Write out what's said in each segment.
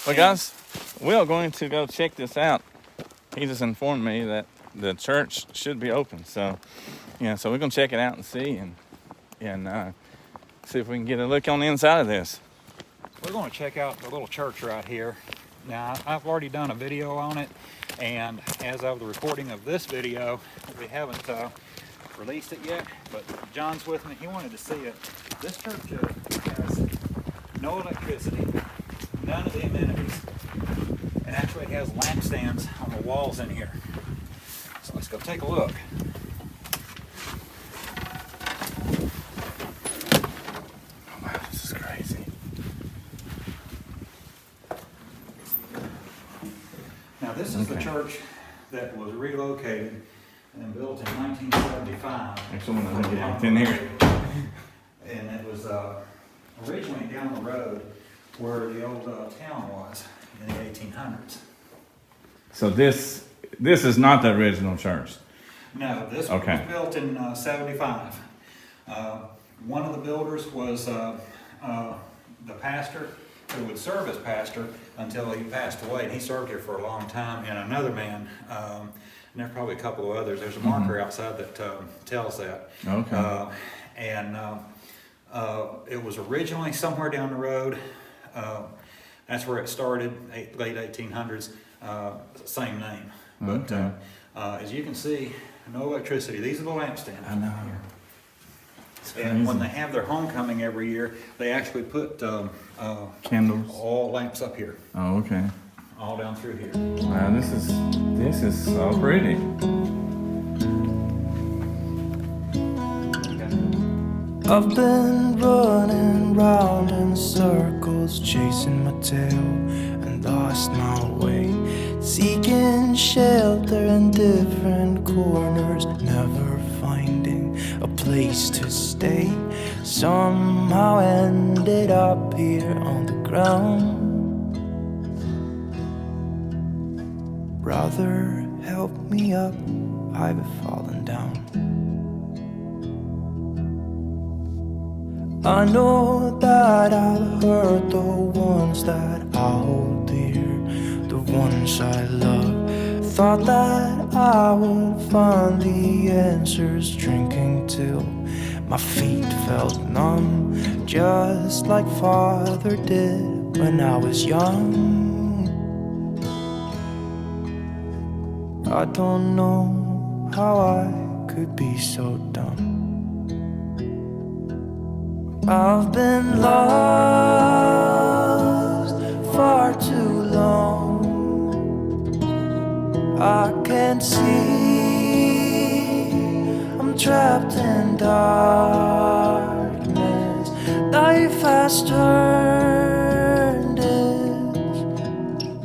Well, guys, we are going to go check this out. He just informed me that the church should be open. So, yeah, so we're going to check it out and see and see if we can get a look on the inside of this. We're going to check out the little church right here. Now, I've already done a video on it, and as of the recording of this video, we haven't released it yet, but John's with me. He wanted to see it. This church has no electricity, none of the amenities, and actually it has lampstands on the walls in here. So let's go take a look. Oh, wow, this is crazy. Now, this is the church that was relocated and built in 1975. Actually, I'm going to get in here. And it was originally down the road where the old town was in the 1800s. So this is not the original church. No, this was built in 75. One of the builders was the pastor who would serve as pastor until he passed away. And he served here for a long time. And another man, and there's probably a couple of others. There's a marker outside that tells that. Okay. It was originally somewhere down the road. That's where it started, late 1800s, same name. But as you can see, no electricity. These are the lampstands. I know. And when they have their homecoming every year, they actually put candles, all lamps up here. Oh, okay. All down through here. Wow, this is so pretty. I've been running round in circles, chasing my tail and lost my way, seeking shelter in different corners, never finding a place to stay. Somehow ended up here on the ground. Brother, help me up, I've fallen down. I know that I've hurt the ones that I hold dear, the ones I love. Thought that I would find the answers, drinking till my feet felt numb, just like Father did when I was young. I don't know how I could be so dumb. I've been lost far too long. I can't see, I'm trapped in darkness. Life has turned its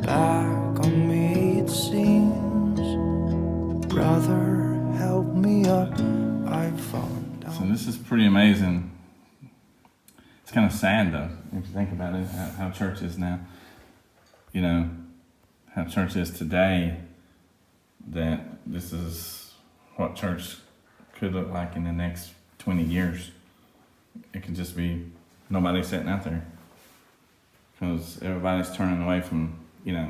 back on me, it seems. Brother, help me up, I've fallen down. So this is pretty amazing. It's kind of sad though, if you think about it, how church is now. You know, how church is today, that this is what church could look like in the next 20 years. It could just be nobody sitting out there. Because everybody's turning away from,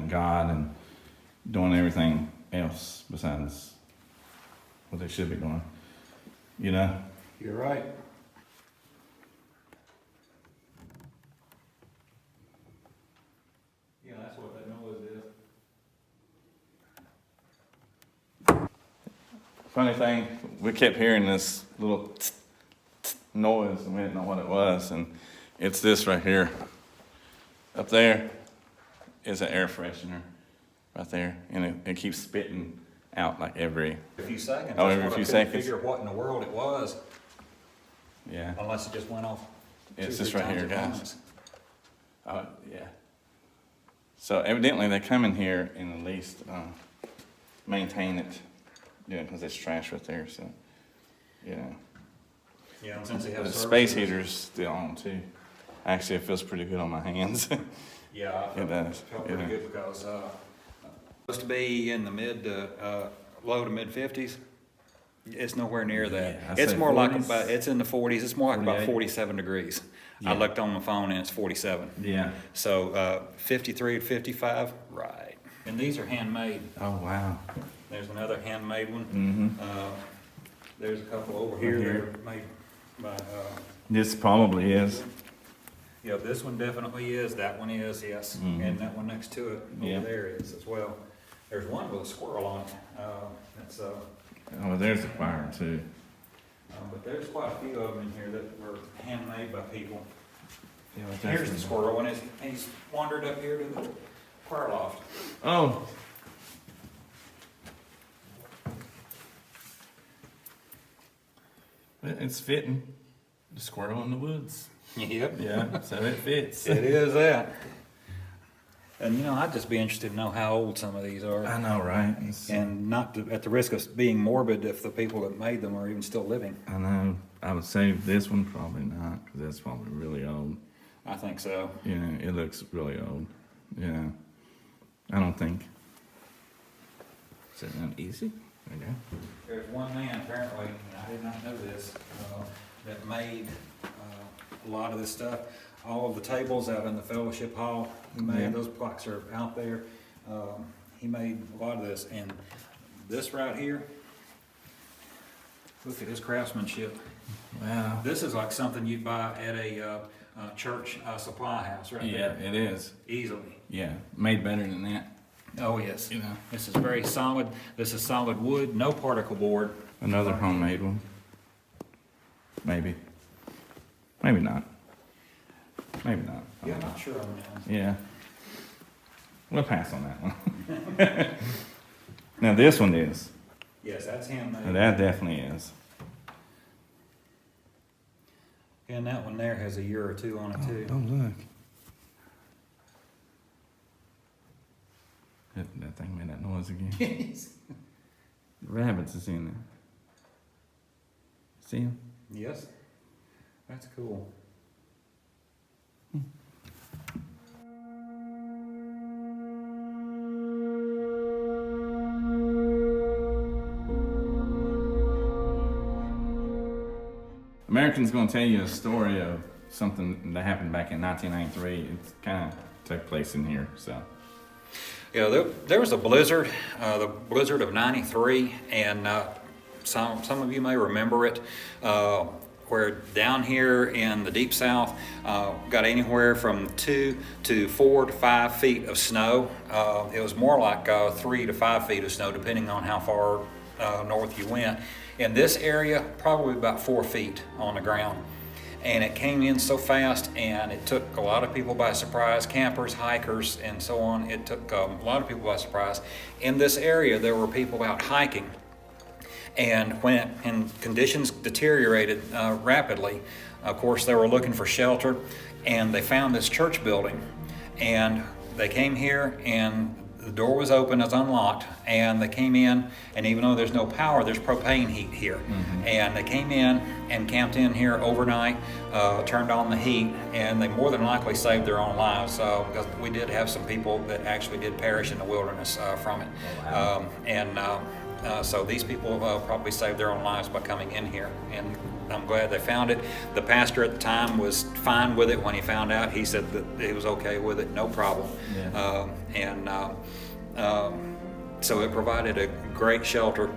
God and doing everything else besides what they should be doing. You're right. Yeah, that's what that noise is. Funny thing, we kept hearing this little noise and we didn't know what it was, and it's this right here. Up there is an air freshener right there, and it keeps spitting out like every few seconds. Oh, every few seconds. Figure what in the world it was. Yeah. Unless it just went off. It's this right here, guys. Oh, yeah. So evidently they come in here and at least maintain it, because it's trash right there. So, Yeah, and since they have the services, space heater's still on too. Actually, it feels pretty good on my hands. Yeah, It does. Felt pretty good because supposed to be in the low to mid 50s. It's nowhere near that. Yeah, I'd It's say more like 40s. about, it's in the 40s. It's more like about 48. 47 degrees. Yeah. I looked on my phone and it's 47. Yeah. So 53 to 55, right. And these are handmade. Oh, wow. There's another handmade one. Mm-hmm. There's a couple over here that are made by, This probably is. yeah, this one definitely is. That one is, yes. And that one next to it Yeah. over there is as well. There's one with a squirrel on it. That's Oh, there's a fire too. but there's quite a few of them in here that were handmade by people. Yeah, Here's the squirrel, and he's wandered up here to the choir loft. Oh. It's fitting. The squirrel in the woods. Yep. Yeah, so it fits. It is that. And you know, I'd just be interested to know how old some of these are. I know, right? And not to, at the risk of being morbid, if the people that made them are even still living. I know. I would say this one probably not, because that's probably really old. I think so. Yeah, it looks really old. Yeah. I don't think. Is it not easy? Okay. There's one man apparently, and I did not know this, that made a lot of this stuff. All of the tables out in the fellowship hall, he made, Yeah. those plaques are out there. He made a lot of this, and this right here, look at his craftsmanship. Wow. This is like something you'd buy at a church supply house right Yeah, there. it is. Easily. Yeah, made better than that. Oh, yes. You know. This is very solid. This is solid wood, no particle board. Another homemade one. Maybe. Maybe not. Maybe not. I Yeah, don't I'm know. not sure on that one. Yeah. We'll pass on that one. Now this one is. Yes, that's Now, handmade. that definitely is. And that one there has a year or two on it too. Oh, look. That thing made that noise again. Rabbits is in there. See him? Yes, that's cool. American's going to tell you a story of something that happened back in 1993. It kind of took place in here, so. Yeah, there was a blizzard, the blizzard of '93, and some of you may remember it, where down here in the deep south got anywhere from 2 to 4 to 5 feet of snow. It was more like 3 to 5 feet of snow, depending on how far north you went. In this area, probably about 4 feet on the ground. And it came in so fast, and it took a lot of people by surprise, campers, hikers, and so on. It took a lot of people by surprise. In this area, there were people out hiking. And when conditions deteriorated rapidly, of course, they were looking for shelter, and they found this church building. And they came here, and the door was open, it's unlocked, and they came in, and even though there's no power, there's propane heat here. And they came in and camped in here overnight, turned on the heat, and they more than likely saved their own lives, because we did have some people that actually did perish in the wilderness from it. Oh, wow. So these people probably saved their own lives by coming in here, and I'm glad they found it. The pastor at the time was fine with it when he found out. He said that he was okay with it, no problem. Yeah. So it provided a great shelter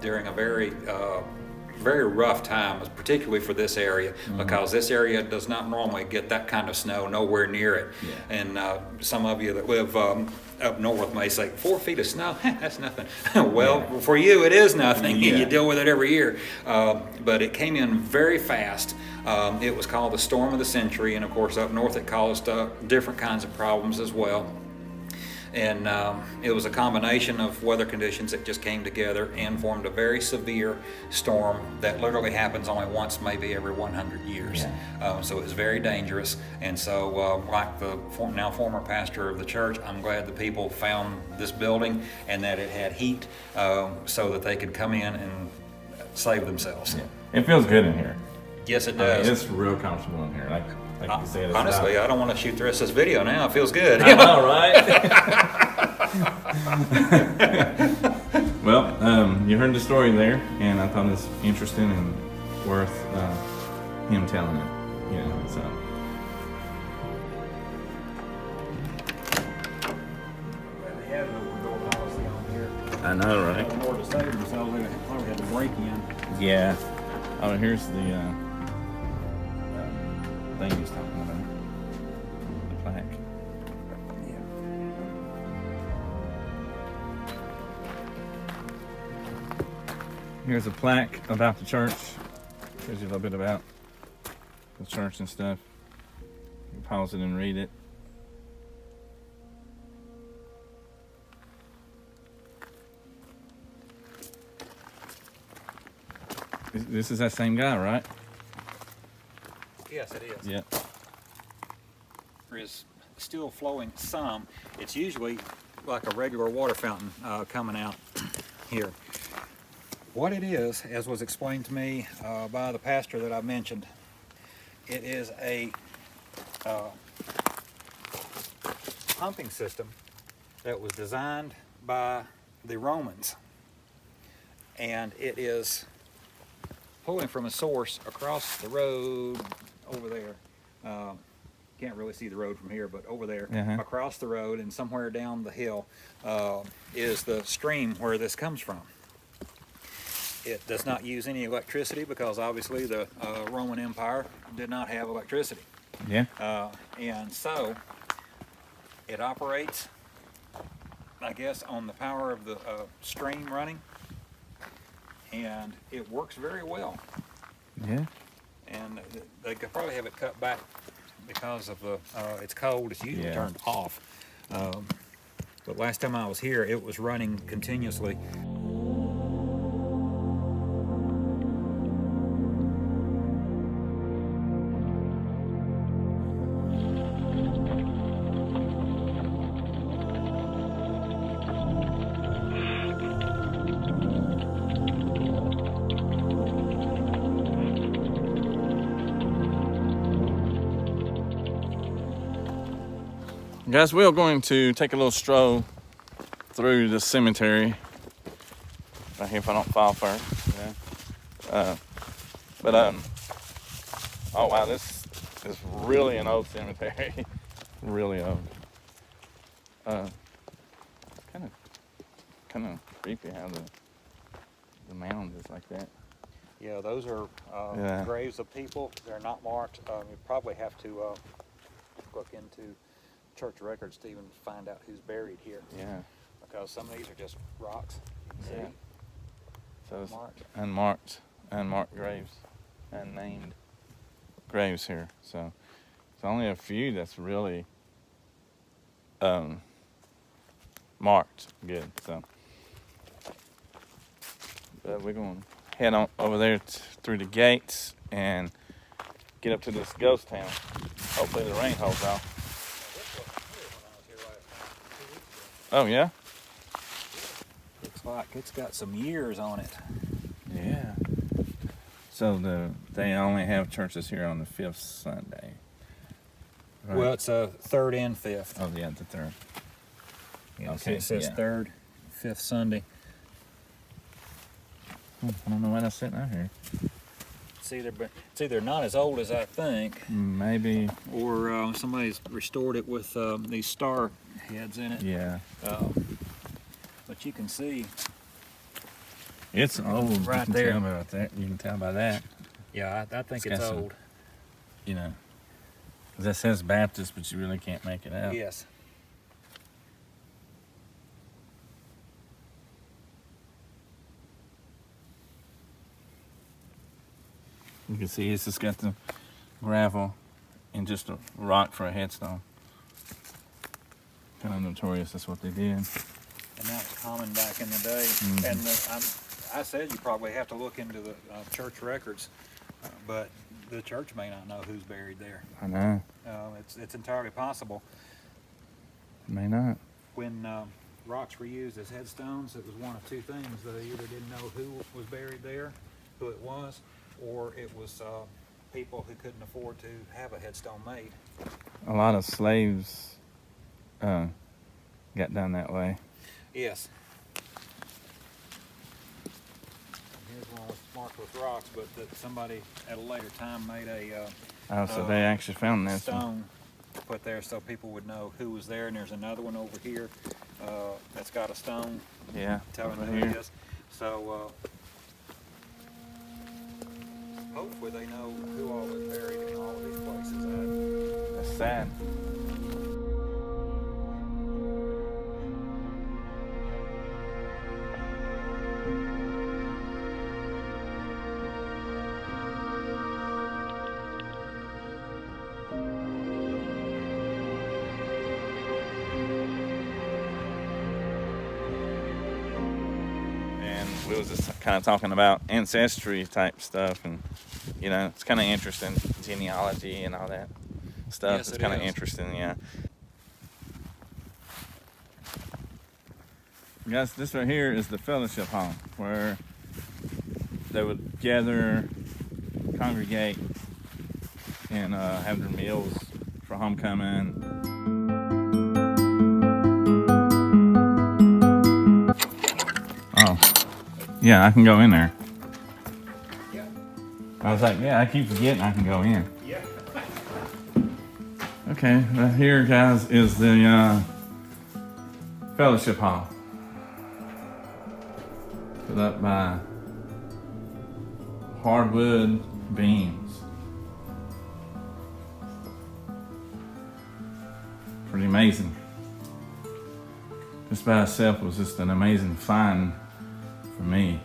during a very rough time, particularly for this area, because this area does not normally get that kind of snow, nowhere near it. Yeah. And some of you that live up north may say, 4 feet of snow, that's nothing. Well, Yeah. for you it is nothing. Yeah. You deal with it every year. But it came in very fast. It was called the storm of the century, and of course up north it caused different kinds of problems as well. And it was a combination of weather conditions that just came together and formed a very severe storm that literally happens only once, maybe every 100 years. Yeah. So it was very dangerous. And so, like the now former pastor of the church, I'm glad the people found this building and that it had heat so that they could come in and save themselves. Yeah. It feels good in here. Yes, it I mean, does. it's real comfortable in here. Like you said, it's Honestly, not- I don't want to shoot the rest of this video now. It feels good. I know, right? Well, you heard the story there, and I thought it was interesting and worth him telling it. You know, so. They have no door policy on here. I know, right? More to save themselves, they probably had to break in. Yeah. Oh, here's the thing he's talking about. The plaque. Yeah. Here's a plaque about the church. Tells you a little bit about the church and stuff. You can pause it and read it. This is that same guy, right? Yes, it is. Yeah. There is still flowing some. It's usually like a regular water fountain coming out here. What it is, as was explained to me by the pastor that I mentioned, it is a pumping system that was designed by the Romans, and it is pulling from a source across the road over there. Can't really see the road from here, but over there, across the road and somewhere down the hill is the stream where this comes from. It does not use any electricity because obviously the Roman Empire did not have electricity. Yeah. And so it operates, I guess, on the power of the stream running, and it works very well. Yeah. And they could probably have it cut back because of the it's cold. It's usually turned off. But last time I was here, it was running continuously. Guys, we are going to take a little stroll through the cemetery. Right here, if I don't fall first. Yeah. Oh wow, this is really an old cemetery. Really old. Kind of creepy how the mound is like that. Yeah, those are graves of people. They're not marked. You probably have to look into church records to even find out who's buried here. Yeah. Because some of these are just rocks. You can see. So it's Marked. unmarked graves, unnamed graves here. So it's only a few that's really marked good. So but we're going to head on over there through the gates and get up to this ghost town. Hopefully the rain holds off. Oh yeah? Looks like it's got some years on it. Yeah. So they only have churches here on the 5th Sunday. Right? Well, it's a 3rd and 5th. Oh yeah, the 3rd. Yeah, okay, it says 3rd, 5th Sunday. I don't know why that's sitting out here. It's either not as old as I think, Maybe. or somebody's restored it with these star heads in it. Yeah. But you can see It's old. Right you can there. Tell by that. You can tell by that. Yeah, I think it's got some- old. You know. 'Cause that says Baptist, but you really can't make it out. Yes. You can see it's just got the gravel and just a rock for a headstone. Kind of notorious. That's what they did. And that was common back in the day. Mm-hmm. And I said you probably have to look into the church records, but the church may not know who's buried there. I know. It's entirely possible. May not. When rocks were used as headstones, it was one of two things. They either didn't know who was buried there, who it was, or it was people who couldn't afford to have a headstone made. A lot of slaves got done that way. Yes. here's one marked with rocks, but that somebody at a later time made a Oh, so they actually found this one. stone put there so people would know who was there. And there's another one over here that's got a stone Yeah, telling over who here. it is. So hopefully they know who all was buried in all of these places. That's sad. We was just kind of talking about ancestry type stuff, and you know, it's kind of interesting, genealogy and all that stuff. Yes, It's it kind of is. interesting, yeah. Guys, this right here is the fellowship hall where they would gather, congregate, and have their meals for homecoming. Oh. Yeah, I can go in there. Yeah. I was like, yeah, I keep forgetting I can go in. Yeah. Okay, right here, guys, is the fellowship hall. Put up by hardwood beams. Pretty amazing. This by itself was just an amazing find for me.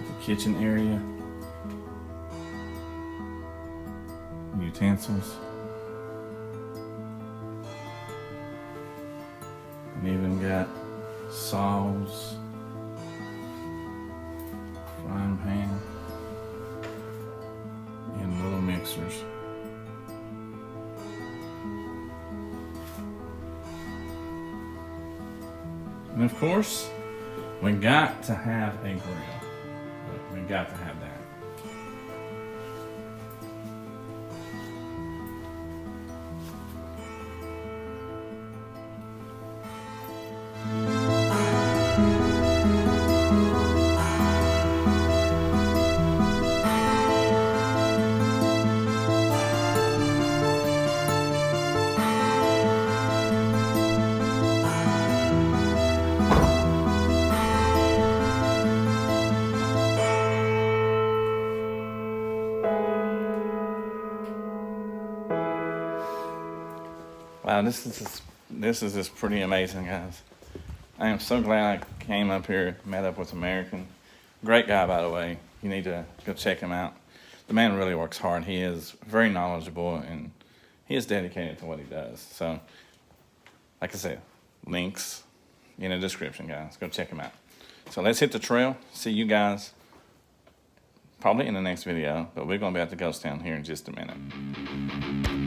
The kitchen area, utensils, and even got saws, frying pan, and little mixers. And of course, we got to have a grill. We got to have that. Wow, this is just pretty amazing, guys. I am so glad I came up here, met up with American. Great guy, by the way. You need to go check him out. The man really works hard. He is very knowledgeable, and he is dedicated to what he does. So, like I said, links in the description, guys. Go check him out. So let's hit the trail. See you guys probably in the next video, but we're going to be at the ghost town here in just a minute.